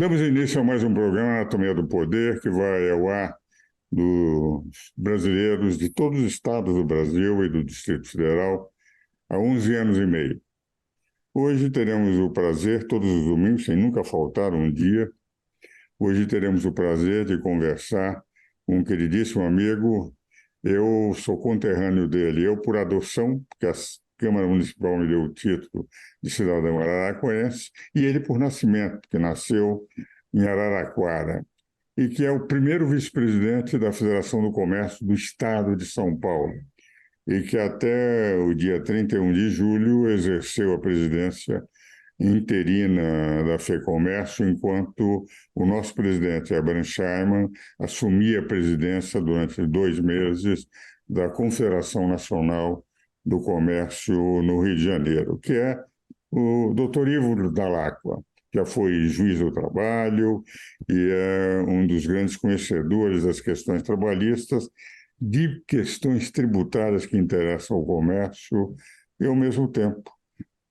Damos início a mais um programa Anatomia do Poder, que vai ao ar dos brasileiros de todos os estados do Brasil e do Distrito Federal há 11 anos e meio. Hoje teremos o prazer, todos os domingos, sem nunca faltar um dia, hoje teremos o prazer de conversar com um queridíssimo amigo. Eu sou conterrâneo dele, eu por adoção, porque a Câmara Municipal me deu o título de cidadão araraquarense, e ele por nascimento, que nasceu em Araraquara, e que é o primeiro vice-presidente da Federação do Comércio do Estado de São Paulo, e que até o dia 31 de julho exerceu a presidência interina da FEComércio, enquanto o nosso presidente, Abraham Scheinman, assumia a presidência durante 2 meses da Confederação Nacional do Comércio no Rio de Janeiro, que é o Dr. Ivo Dall'Acqua. Já foi juiz do trabalho e é um dos grandes conhecedores das questões trabalhistas, de questões tributárias que interessam ao comércio e, ao mesmo tempo,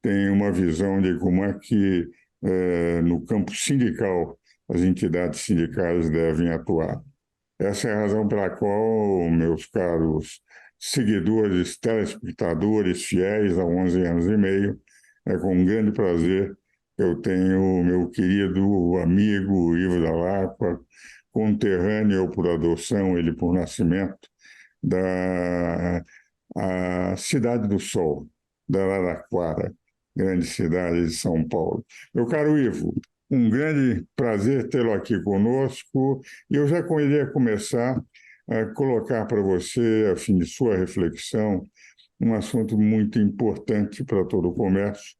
tem uma visão de como é que, no campo sindical, as entidades sindicais devem atuar. Essa é a razão pela qual, meus caros seguidores, telespectadores fiéis há 11 anos e meio, é com um grande prazer que eu tenho o meu querido amigo Ivo Dall'Acqua, conterrâneo por adoção, ele por nascimento, da a Cidade do Sol, da Araraquara, grande cidade de São Paulo. Meu caro Ivo, um grande prazer tê-lo aqui conosco, e eu já iria começar a colocar para você, a fim de sua reflexão, um assunto muito importante para todo o comércio,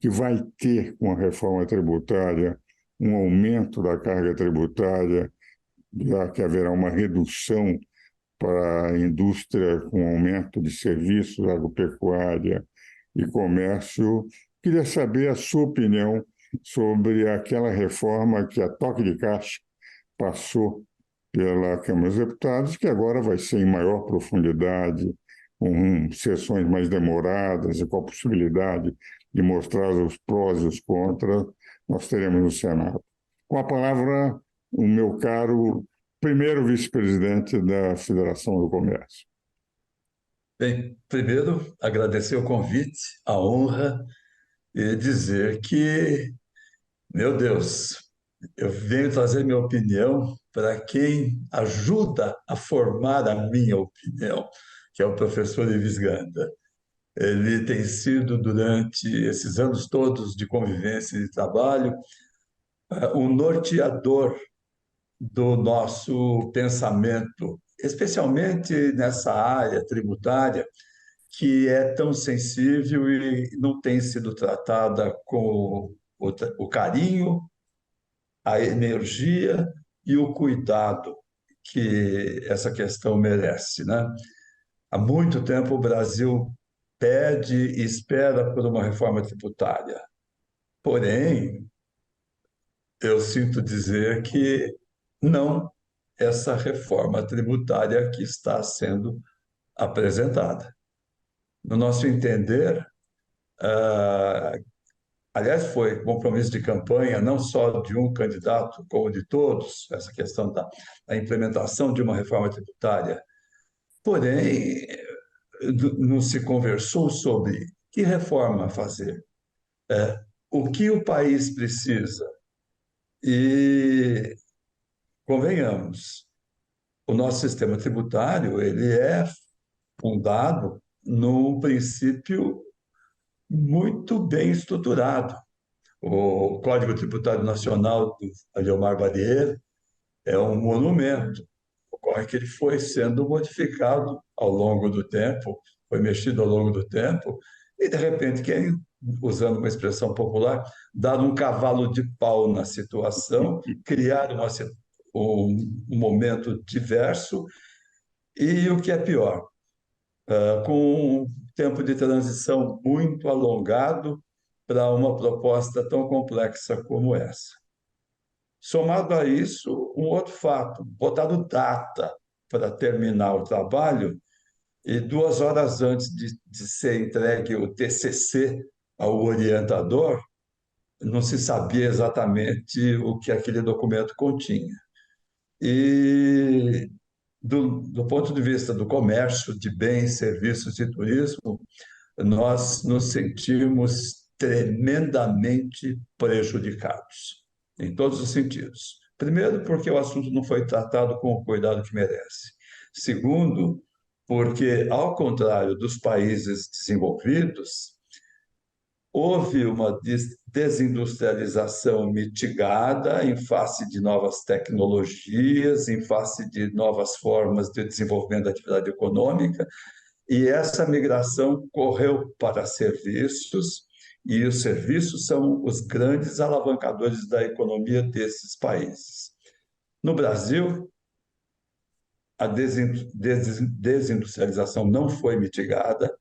que vai ter, com a reforma tributária, um aumento da carga tributária, já que haverá uma redução para a indústria com aumento de serviços, agropecuária e comércio. Queria saber a sua opinião sobre aquela reforma que a toque de caixa passou pela Câmara dos Deputados, que agora vai ser em maior profundidade, com sessões mais demoradas e com a possibilidade de mostrar os prós e os contras, nós teremos no Senado. Com a palavra, o meu caro primeiro vice-presidente da Federação do Comércio. Bem, primeiro, agradecer o convite, a honra, e dizer que, meu Deus, eu venho trazer minha opinião para quem ajuda a formar a minha opinião, que é o professor Ives Ganda. Ele tem sido, durante esses anos todos de convivência e de trabalho, o norteador do nosso pensamento, especialmente nessa área tributária, que é tão sensível e não tem sido tratada com o carinho, a energia e o cuidado que essa questão merece, né? Há muito tempo o Brasil pede e espera por uma reforma tributária. Porém, eu sinto dizer que não essa reforma tributária que está sendo apresentada. No nosso entender, ah, aliás, foi compromisso de campanha não só de um candidato, como de todos, essa questão da implementação de uma reforma tributária. Porém, não se conversou sobre que reforma fazer, o que o país precisa. E, convenhamos, o nosso sistema tributário ele é fundado num princípio muito bem estruturado. O Código Tributário Nacional do Aliomar Barriere é um monumento. Ocorre que ele foi sendo modificado ao longo do tempo, foi mexido ao longo do tempo, e de repente quem, usando uma expressão popular, dar um cavalo de pau na situação, criar um momento diverso, e o que é pior, com um tempo de transição muito alongado para uma proposta tão complexa como essa. Somado a isso, um outro fato: botaram data para terminar o trabalho e 2 horas antes de ser entregue o TCC ao orientador, não se sabia exatamente o que aquele documento continha. E, do ponto de vista do comércio, de bens, serviços e turismo, nós nos sentimos tremendamente prejudicados, em todos os sentidos. Primeiro, porque o assunto não foi tratado com o cuidado que merece. Segundo, porque, ao contrário dos países desenvolvidos, houve uma desindustrialização mitigada em face de novas tecnologias, em face de novas formas de desenvolvimento da atividade econômica, e essa migração correu para serviços, e os serviços são os grandes alavancadores da economia desses países. No Brasil, a desindustrialização não foi mitigada,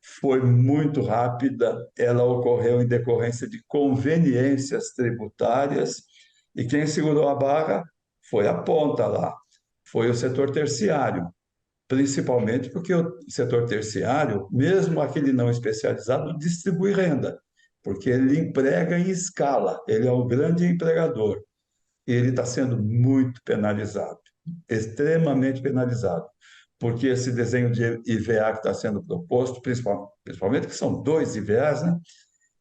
foi muito rápida, ela ocorreu em decorrência de conveniências tributárias, e quem segurou a barra foi a ponta lá, foi o setor terciário, principalmente porque o setor terciário, mesmo aquele não especializado, distribui renda, porque ele emprega em escala, ele é um grande empregador, e ele está sendo muito penalizado, extremamente penalizado, porque esse desenho de IVA que está sendo proposto, principalmente que são dois IVAs, né?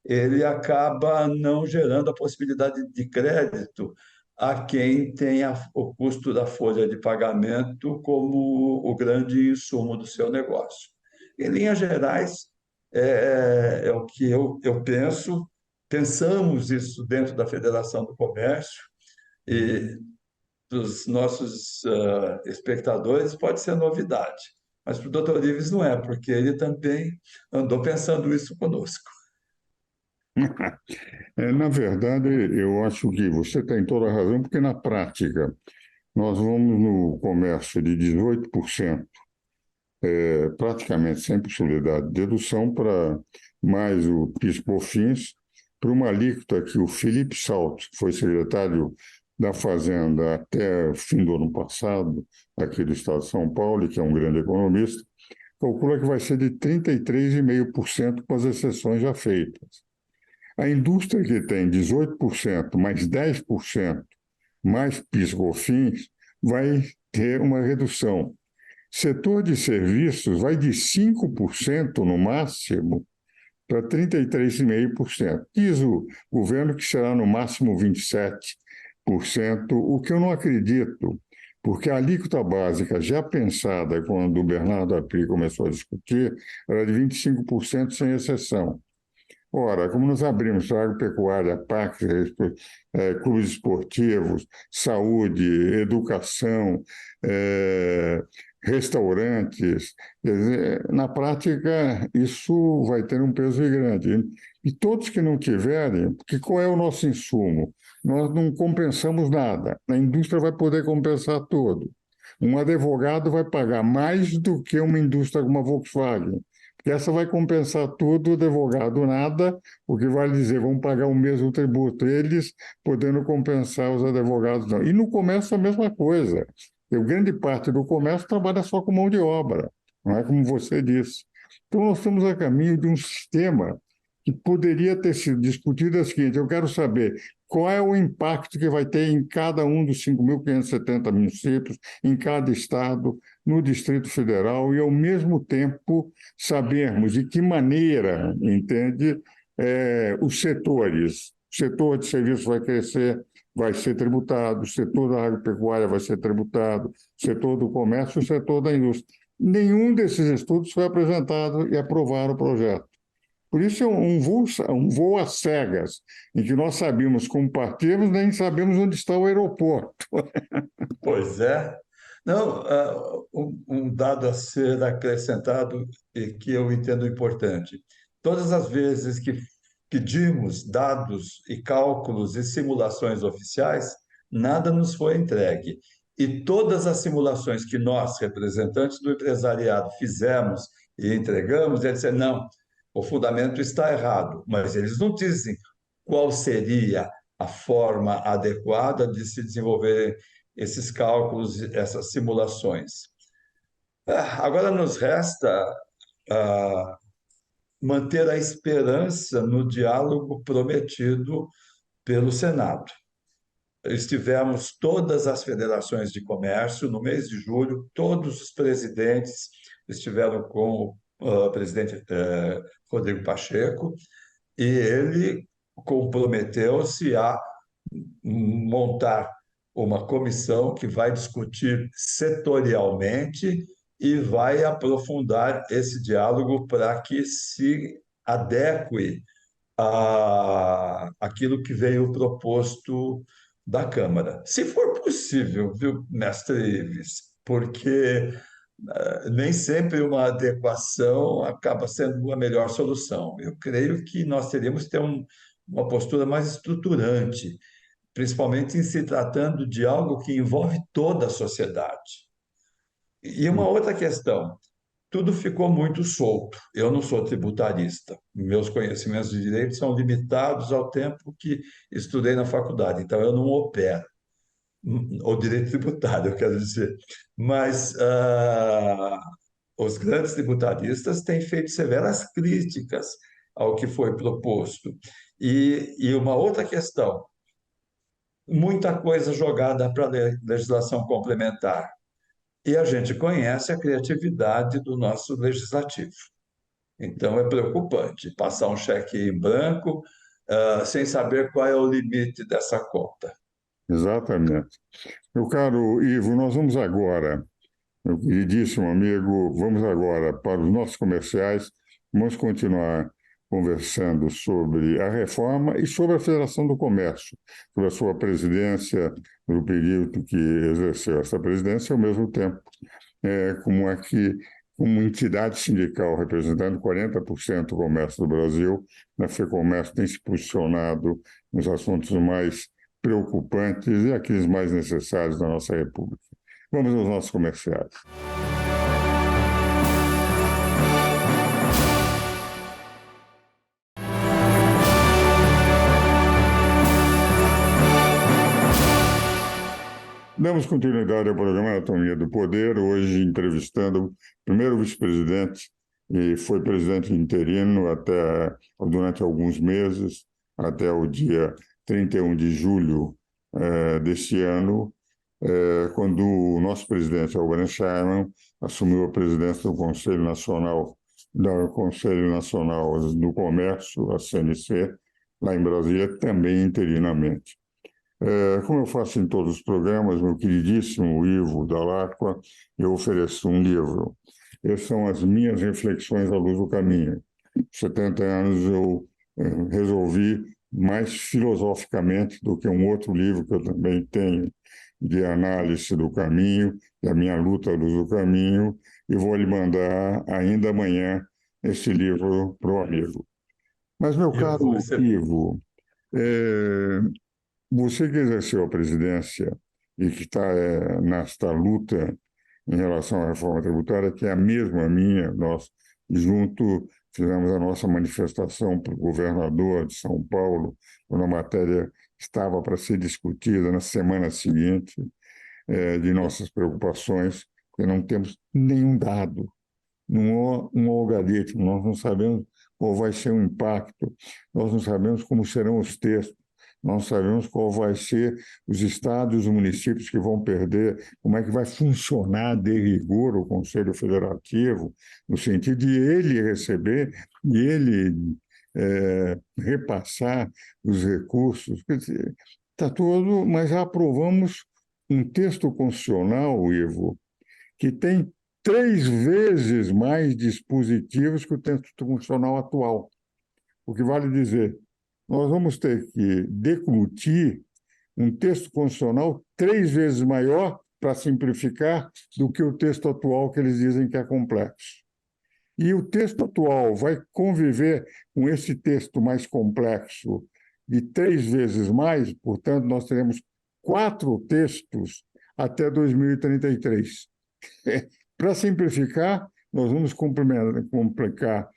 Ele acaba não gerando a possibilidade de crédito a quem tem o custo da folha de pagamento como o grande insumo do seu negócio. Em linhas gerais, é o que eu penso, pensamos isso dentro da Federação do Comércio, e dos nossos espectadores pode ser novidade, mas para o Dr. Ives não é, porque ele também andou pensando isso conosco. Na verdade, eu acho que você tem toda a razão, porque na prática nós vamos no comércio de 18%, praticamente sem possibilidade de dedução, para mais o PIS/COFINS, para uma alíquota que o Felipe Salto, que foi secretário da Fazenda até o fim do ano passado, aqui do estado de São Paulo, e que é um grande economista, calcula que vai ser de 33,5% com as exceções já feitas. A indústria que tem 18% mais 10% mais PIS/COFINS vai ter uma redução. Setor de serviços vai de 5% no máximo para 33,5%. Diz o governo que será no máximo 27%, o que eu não acredito, porque a alíquota básica já pensada quando o Bernardo Api começou a discutir era de 25% sem exceção. Ora, como nós abrimos para agropecuária, parques, clubes esportivos, saúde, educação, restaurantes, quer dizer, na prática isso vai ter um peso grande. E todos que não tiverem, porque qual é o nosso insumo? Nós não compensamos nada. A indústria vai poder compensar tudo. Um advogado vai pagar mais do que uma indústria como a Volkswagen. Porque essa vai compensar tudo, o advogado nada, o que vai dizer, vão pagar o mesmo tributo, eles podendo compensar os advogados não. E no comércio a mesma coisa. E grande parte do comércio trabalha só com mão de obra, não é como você disse. Então nós estamos a caminho de um sistema que poderia ter sido discutido. É o seguinte: eu quero saber qual é o impacto que vai ter em cada um dos 5.570 municípios, em cada estado, no Distrito Federal, e, ao mesmo tempo, sabermos de que maneira, entende, os setores. O setor de serviços vai crescer, vai ser tributado, o setor da agropecuária vai ser tributado, o setor do comércio, o setor da indústria. Nenhum desses estudos foi apresentado e aprovaram o projeto. Por isso é um voo às cegas, em que nós sabemos como partimos, nem sabemos onde está o aeroporto. Pois é. Não, um dado a ser acrescentado e que eu entendo importante. Todas as vezes que pedimos dados e cálculos e simulações oficiais, nada nos foi entregue. E todas as simulações que nós, representantes do empresariado, fizemos e entregamos, eles disseram, não, o fundamento está errado, mas eles não dizem qual seria a forma adequada de se desenvolver esses cálculos, essas simulações. Agora nos resta manter a esperança no diálogo prometido pelo Senado. Estivemos todas as federações de comércio no mês de julho, todos os presidentes estiveram com o presidente Rodrigo Pacheco, e ele comprometeu-se a montar uma comissão que vai discutir setorialmente e vai aprofundar esse diálogo para que se adeque aquilo que veio proposto da Câmara. Se for possível, viu, mestre Ives? Porque nem sempre uma adequação acaba sendo a melhor solução. Eu creio que nós teríamos que ter uma postura mais estruturante, principalmente em se tratando de algo que envolve toda a sociedade. E uma outra questão, tudo ficou muito solto. Eu não sou tributarista. Meus conhecimentos de direito são limitados ao tempo que estudei na faculdade, então eu não opero o direito tributário, eu quero dizer. Mas os grandes tributaristas têm feito severas críticas ao que foi proposto. E uma outra questão, muita coisa jogada para a legislação complementar. E a gente conhece a criatividade do nosso legislativo. Então, é preocupante passar um cheque em branco, sem saber qual é o limite dessa conta. Exatamente. Meu caro Ivo, nós vamos agora, meu queridíssimo amigo, vamos agora para os nossos comerciais. Vamos continuar conversando sobre a reforma e sobre a Federação do Comércio, sobre a sua presidência, no período que exerceu essa presidência, ao mesmo tempo, como é que, como entidade sindical representando 40% do comércio do Brasil, a FEComércio tem se posicionado nos assuntos mais preocupantes e aqueles mais necessários da nossa República. Vamos aos nossos comerciais. Damos continuidade ao programa Anatomia do Poder, hoje entrevistando o primeiro vice-presidente e foi presidente interino durante alguns meses, até o dia 31 de julho deste ano, quando o nosso presidente, Albert Scheinman, assumiu a presidência do Conselho Nacional do Comércio, a CNC, lá em Brasília, também interinamente. Como eu faço em todos os programas, meu queridíssimo Ivo Dall'Acqua, eu ofereço um livro. Essas são as minhas reflexões à luz do caminho. 70 anos eu resolvi, mais filosoficamente do que um outro livro que eu também tenho, de análise do caminho, da minha luta à luz do caminho, e vou lhe mandar ainda amanhã esse livro para o amigo. Mas, meu caro Ivo, você que exerceu a presidência e que está nesta luta em relação à reforma tributária, que é a mesma minha, nós junto fizemos a nossa manifestação para o governador de São Paulo, quando a matéria estava para ser discutida na semana seguinte, de nossas preocupações, porque não temos nenhum dado, não há um algoritmo, nós não sabemos qual vai ser o impacto, nós não sabemos como serão os textos, não sabemos qual vai ser os estados e os municípios que vão perder, como é que vai funcionar de rigor o Conselho Federativo, no sentido de ele receber e ele repassar os recursos. Quer dizer, está tudo, mas já aprovamos um texto constitucional, Ivo, que tem 3 vezes mais dispositivos que o texto constitucional atual. O que vale dizer, nós vamos ter que declutir um texto constitucional 3 vezes maior para simplificar do que o texto atual que eles dizem que é complexo. E o texto atual vai conviver com esse texto mais complexo de 3 vezes mais, portanto, nós teremos 4 textos até 2033. Para simplificar, nós vamos complicar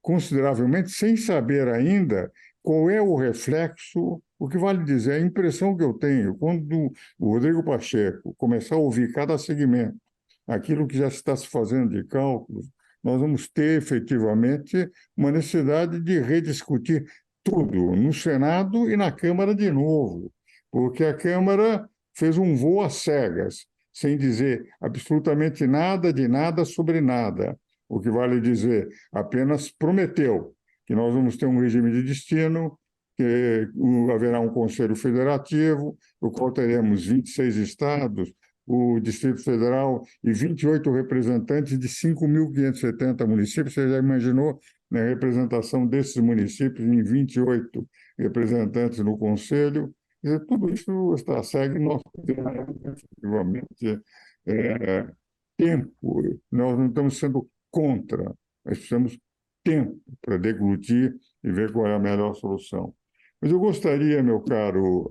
consideravelmente, sem saber ainda qual é o reflexo. O que vale dizer, a impressão que eu tenho, quando o Rodrigo Pacheco começar a ouvir cada segmento, aquilo que já está se fazendo de cálculos, nós vamos ter efetivamente uma necessidade de rediscutir tudo no Senado e na Câmara de novo, porque a Câmara fez um voo às cegas, sem dizer absolutamente nada de nada sobre nada. O que vale dizer, apenas prometeu que nós vamos ter um regime de destino, que haverá um Conselho Federativo, no qual teremos 26 estados, o Distrito Federal e 28 representantes de 5.570 municípios. Você já imaginou, né, a representação desses municípios em 28 representantes no Conselho? E tudo isso está segue nós efetivamente é, tempo. Nós não estamos sendo contra, nós precisamos tempo para deglutir e ver qual é a melhor solução. Mas eu gostaria, meu caro,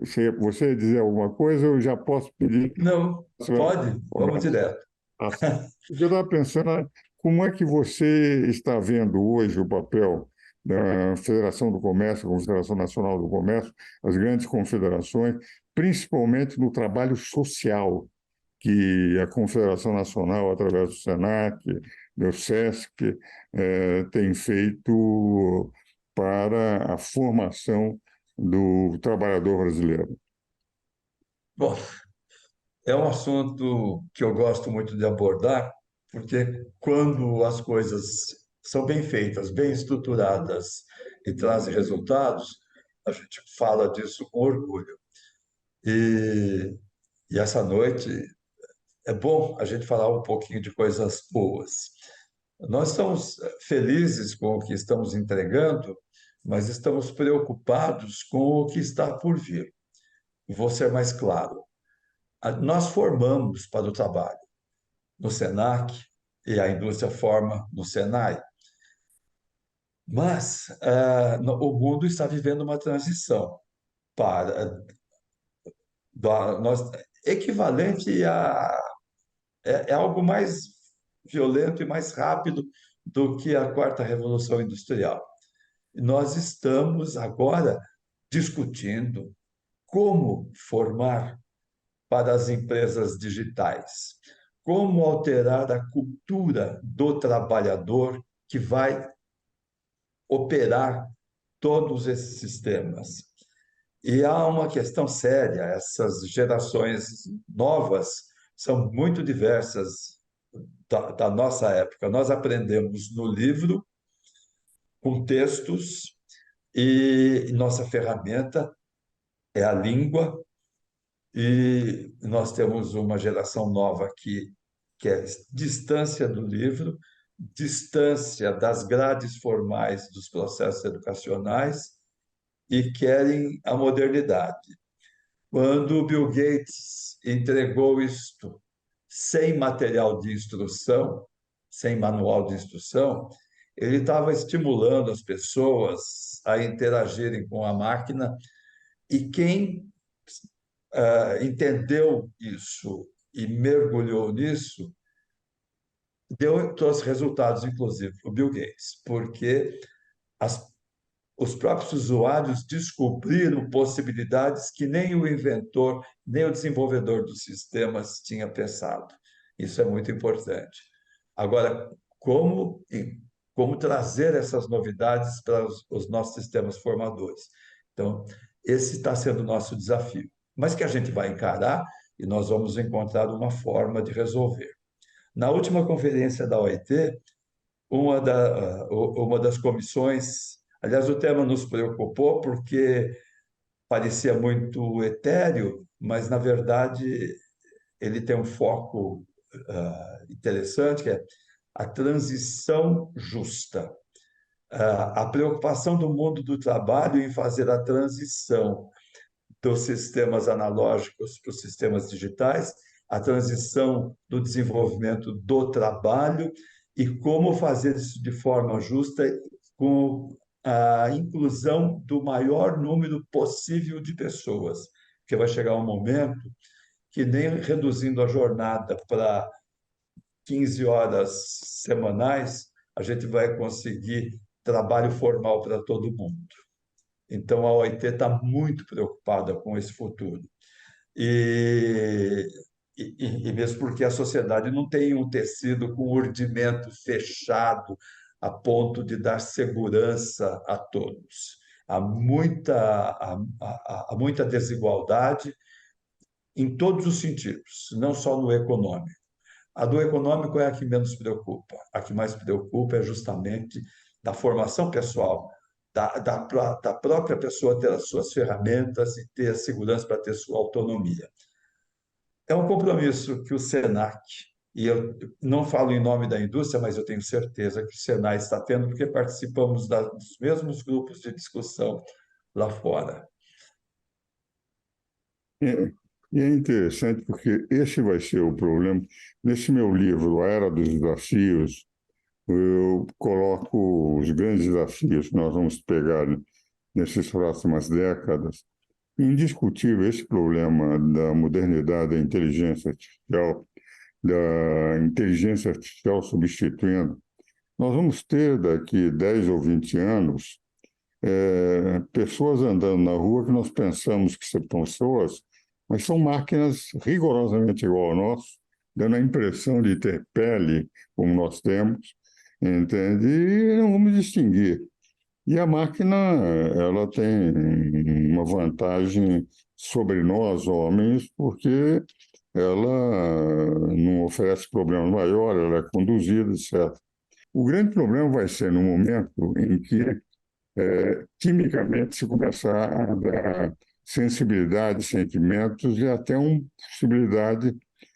se você dizer alguma coisa, eu já posso pedir. Não, pode, vamos direto. Eu estava pensando, como é que você está vendo hoje o papel da Federação do Comércio, a Confederação Nacional do Comércio, as grandes confederações, principalmente no trabalho social que a Confederação Nacional, através do SENAC, do SESC, tem feito para a formação do trabalhador brasileiro? Bom, é um assunto que eu gosto muito de abordar, porque quando as coisas são bem feitas, bem estruturadas e trazem resultados, a gente fala disso com orgulho. E, e essa noite é bom a gente falar um pouquinho de coisas boas. Nós estamos felizes com o que estamos entregando, mas estamos preocupados com o que está por vir. Vou ser mais claro. Nós formamos para o trabalho no SENAC e a indústria forma no SENAI, mas o mundo está vivendo uma transição para nós, equivalente a é algo mais violento e mais rápido do que a quarta revolução industrial. Nós estamos agora discutindo como formar para as empresas digitais, como alterar a cultura do trabalhador que vai operar todos esses sistemas. E há uma questão séria: essas gerações novas são muito diversas da nossa época. Nós aprendemos no livro, com textos, e nossa ferramenta é a língua, e nós temos uma geração nova que é distância do livro, distância das grades formais dos processos educacionais e querem a modernidade. Quando o Bill Gates entregou isto sem material de instrução, sem manual de instrução, ele estava estimulando as pessoas a interagirem com a máquina, e quem entendeu isso e mergulhou nisso trouxe resultados, inclusive, para o Bill Gates, porque as os próprios usuários descobriram possibilidades que nem o inventor, nem o desenvolvedor dos sistemas tinha pensado. Isso é muito importante. Agora, como trazer essas novidades para os nossos sistemas formadores? Então, esse está sendo o nosso desafio, mas que a gente vai encarar e nós vamos encontrar uma forma de resolver. Na última conferência da OIT, uma das comissões. Aliás, o tema nos preocupou porque parecia muito etéreo, mas, na verdade, ele tem um foco interessante, que é a transição justa. A preocupação do mundo do trabalho em fazer a transição dos sistemas analógicos para os sistemas digitais, a transição do desenvolvimento do trabalho e como fazer isso de forma justa com a inclusão do maior número possível de pessoas, porque vai chegar um momento que nem reduzindo a jornada para 15 horas semanais, a gente vai conseguir trabalho formal para todo mundo. Então, a OIT está muito preocupada com esse futuro. E, e mesmo porque a sociedade não tem um tecido com urdimento fechado a ponto de dar segurança a todos. Há muita desigualdade em todos os sentidos, não só no econômico. A do econômico é a que menos preocupa. A que mais preocupa é justamente da formação pessoal, da própria pessoa ter as suas ferramentas e ter a segurança para ter sua autonomia. É um compromisso que o SENAC, e eu não falo em nome da indústria, mas eu tenho certeza que o SENAC está tendo, porque participamos dos mesmos grupos de discussão lá fora. É, e é interessante porque esse vai ser o problema. Nesse meu livro, A Era dos Desafios, eu coloco os grandes desafios que nós vamos pegar nessas próximas décadas. Indiscutível esse problema da modernidade, da inteligência artificial substituindo. Nós vamos ter daqui 10 ou 20 anos pessoas andando na rua que nós pensamos que são pessoas, mas são máquinas rigorosamente igual a nós, dando a impressão de ter pele, como nós temos, entende? E não vamos distinguir. E a máquina, ela tem uma vantagem sobre nós, homens, porque ela não oferece problemas maiores, ela é conduzida, etc. O grande problema vai ser no momento em que, quimicamente, se começar a dar sensibilidade, sentimentos e até uma possibilidade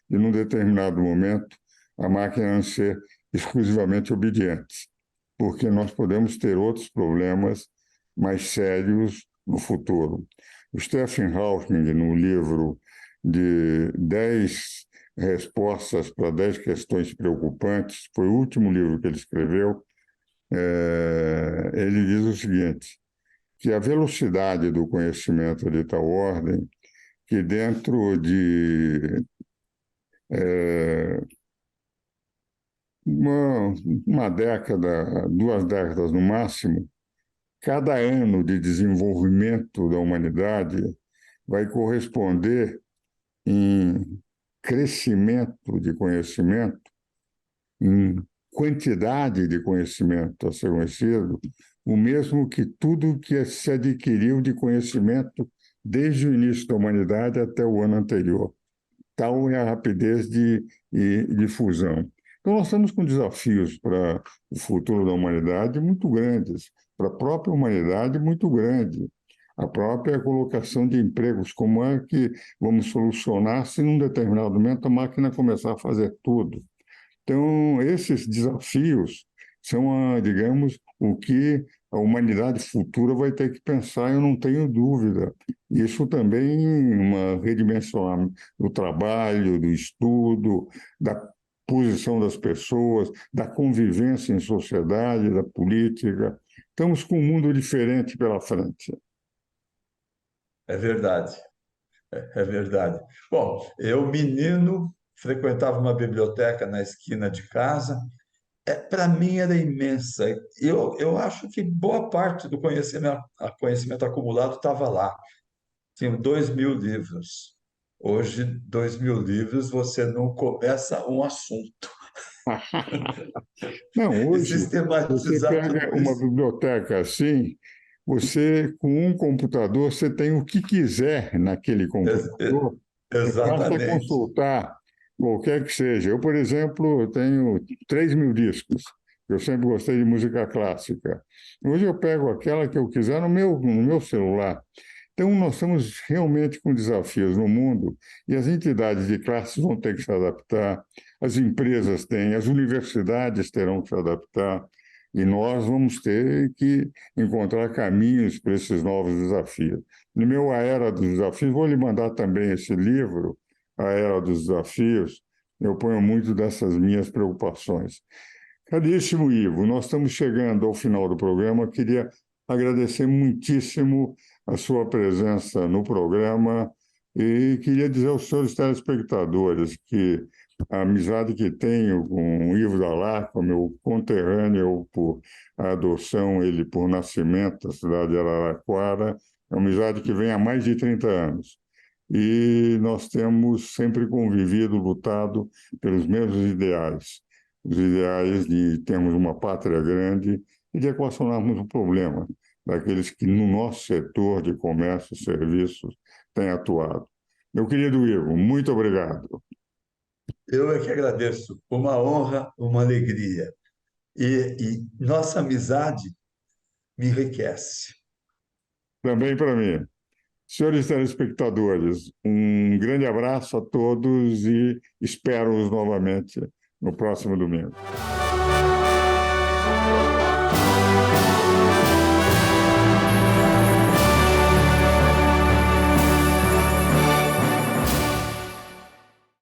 de, num determinado momento, a máquina não ser exclusivamente obediente, porque nós podemos ter outros problemas mais sérios no futuro. O Stephen Hawking, no livro de 10 respostas para 10 questões preocupantes, foi o último livro que ele escreveu, ele diz o seguinte, que a velocidade do conhecimento é de tal ordem que dentro de uma década, 2 décadas no máximo, cada ano de desenvolvimento da humanidade vai corresponder em crescimento de conhecimento, em quantidade de conhecimento a ser conhecido, o mesmo que tudo que se adquiriu de conhecimento desde o início da humanidade até o ano anterior. Tal é a rapidez de fusão. Então, nós estamos com desafios para o futuro da humanidade muito grandes, para a própria humanidade muito grande. A própria colocação de empregos, como é que vamos solucionar se, num determinado momento, a máquina começar a fazer tudo. Então, esses desafios são, digamos, o que a humanidade futura vai ter que pensar, eu não tenho dúvida. Isso também uma redimensionamento do trabalho, do estudo, da posição das pessoas, da convivência em sociedade, da política. Estamos com um mundo diferente pela frente. É verdade, é verdade. Bom, eu, menino, frequentava uma biblioteca na esquina de casa. Para mim era imensa. Eu acho que boa parte do conhecimento acumulado estava lá. Tinham 2.000 livros. Hoje, 2.000 livros, você não começa um assunto. Não, E hoje você sistematizar pega tudo uma isso. biblioteca assim, você com um computador, você tem o que quiser naquele Ex- e- computador, basta exatamente. consultar qualquer que seja. Eu, por exemplo, eu tenho 3.000 discos. Eu sempre gostei de música clássica. Hoje eu pego aquela que eu quiser no meu celular. Então, nós estamos realmente com desafios no mundo e as entidades de classe vão ter que se adaptar, as empresas têm, as universidades terão que se adaptar e nós vamos ter que encontrar caminhos para esses novos desafios. No meu A Era dos Desafios, vou lhe mandar também esse livro, A Era dos Desafios, eu ponho muito dessas minhas preocupações. Caríssimo Ivo, nós estamos chegando ao final do programa. Queria agradecer muitíssimo a sua presença no programa e queria dizer aos senhores telespectadores que a amizade que tenho com o Ivo Dalacqua, meu conterrâneo por adoção, ele por nascimento, da cidade de Araraquara, é uma amizade que vem há mais de 30 anos. e nós temos sempre convivido, lutado pelos mesmos ideais, os ideais de termos uma pátria grande e de equacionarmos o problema daqueles que no nosso setor de comércio e serviços têm atuado. Meu querido Ivo, muito obrigado. Eu é que agradeço. Uma honra, uma alegria. E nossa amizade me enriquece. Também para mim. Senhores telespectadores, um grande abraço a todos e espero-os novamente no próximo domingo.